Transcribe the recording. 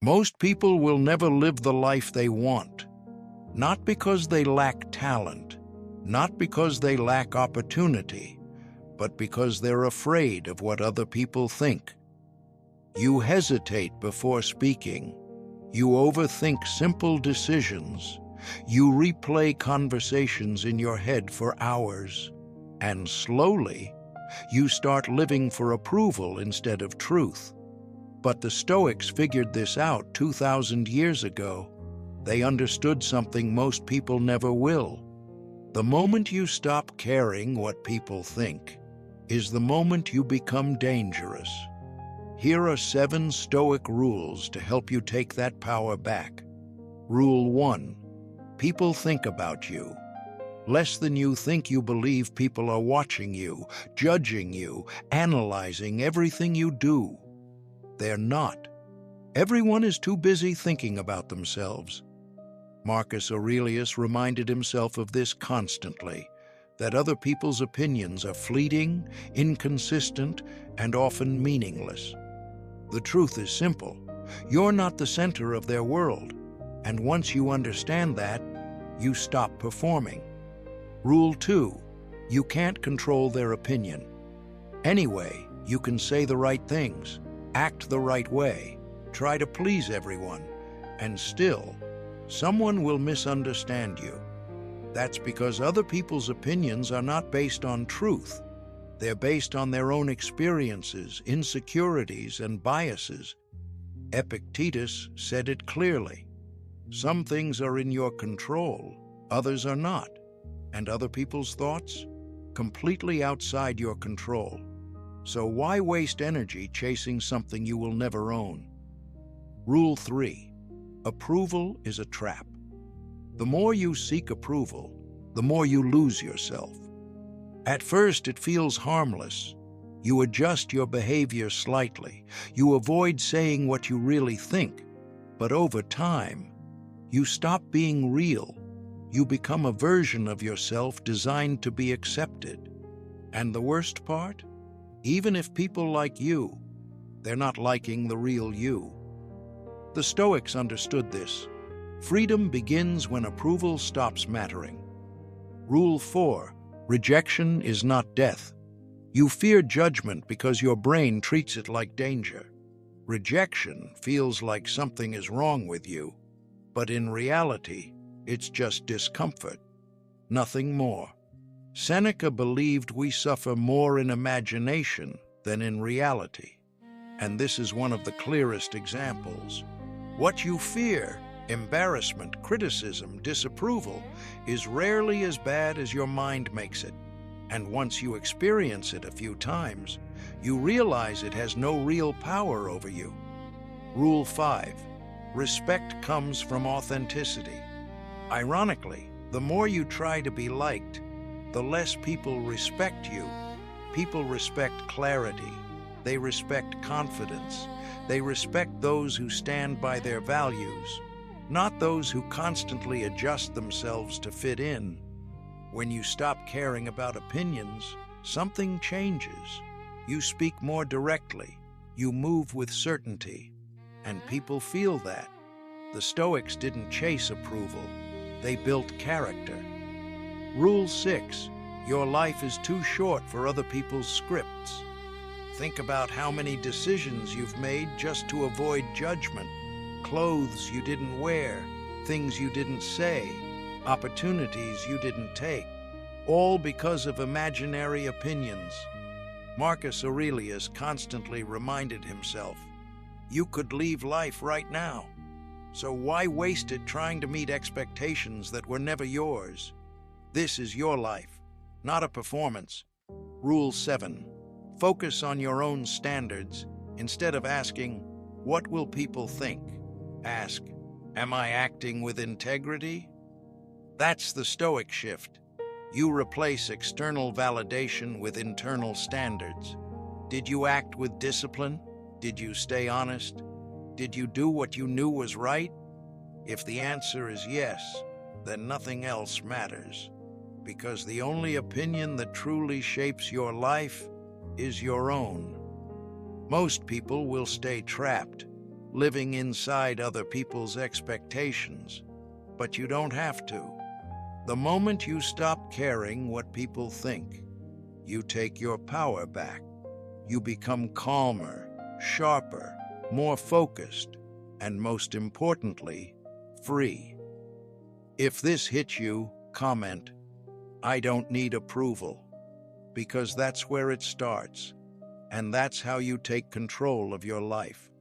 Most people will never live the life they want, not because they lack talent, not because they lack opportunity, but because they're afraid of what other people think. You hesitate before speaking. You overthink simple decisions. You replay conversations in your head for hours. And slowly, you start living for approval instead of truth. But the Stoics figured this out 2,000 years ago. They understood something most people never will. The moment you stop caring what people think is the moment you become dangerous. Here are 7 Stoic rules to help you take that power back. Rule 1. People think about you. Less than you think you believe people are watching you, judging you, analyzing everything you do. They're not. Everyone is too busy thinking about themselves. Marcus Aurelius reminded himself of this constantly, that other people's opinions are fleeting, inconsistent, and often meaningless. The truth is simple. You're not the center of their world, and once you understand that, you stop performing. Rule 2. You can't control their opinion. Anyway, you can say the right things, act the right way, try to please everyone, and still, someone will misunderstand you. That's because other people's opinions are not based on truth. They're based on their own experiences, insecurities, and biases. Epictetus said it clearly. Some things are in your control, others are not, and other people's thoughts? Completely outside your control. So why waste energy chasing something you will never own? Rule 3. Approval is a trap. The more you seek approval, the more you lose yourself. At first, it feels harmless. You adjust your behavior slightly. You avoid saying what you really think. But over time, you stop being real. You become a version of yourself designed to be accepted. And the worst part? Even if people like you, they're not liking the real you. The Stoics understood this. Freedom begins when approval stops mattering. Rule 4. Rejection is not death. You fear judgment because your brain treats it like danger. Rejection feels like something is wrong with you, but in reality, it's just discomfort. Nothing more. Seneca believed we suffer more in imagination than in reality. And this is one of the clearest examples. What you fear, embarrassment, criticism, disapproval, is rarely as bad as your mind makes it. And once you experience it a few times, you realize it has no real power over you. Rule 5. Respect comes from authenticity. Ironically, the more you try to be liked, the less people respect you. People respect clarity. They respect confidence. They respect those who stand by their values, not those who constantly adjust themselves to fit in. When you stop caring about opinions, something changes. You speak more directly. You move with certainty. And people feel that. The Stoics didn't chase approval. They built character. Rule 6. Your life is too short for other people's scripts. Think about how many decisions you've made just to avoid judgment. Clothes you didn't wear, things you didn't say, opportunities you didn't take, all because of imaginary opinions. Marcus Aurelius constantly reminded himself, you could leave life right now. So why waste it trying to meet expectations that were never yours? This is your life, not a performance. Rule 7. Focus on your own standards. Instead of asking, what will people think? Ask, am I acting with integrity? That's the Stoic shift. You replace external validation with internal standards. Did you act with discipline? Did you stay honest? Did you do what you knew was right? If the answer is yes, then nothing else matters. Because the only opinion that truly shapes your life is your own. Most people will stay trapped living inside other people's expectations. But you don't have to. The moment you stop caring what people think, you take your power back. You become calmer, sharper, more focused, and most importantly, free. If this hit you, comment, "I don't need approval," because that's where it starts, and that's how you take control of your life.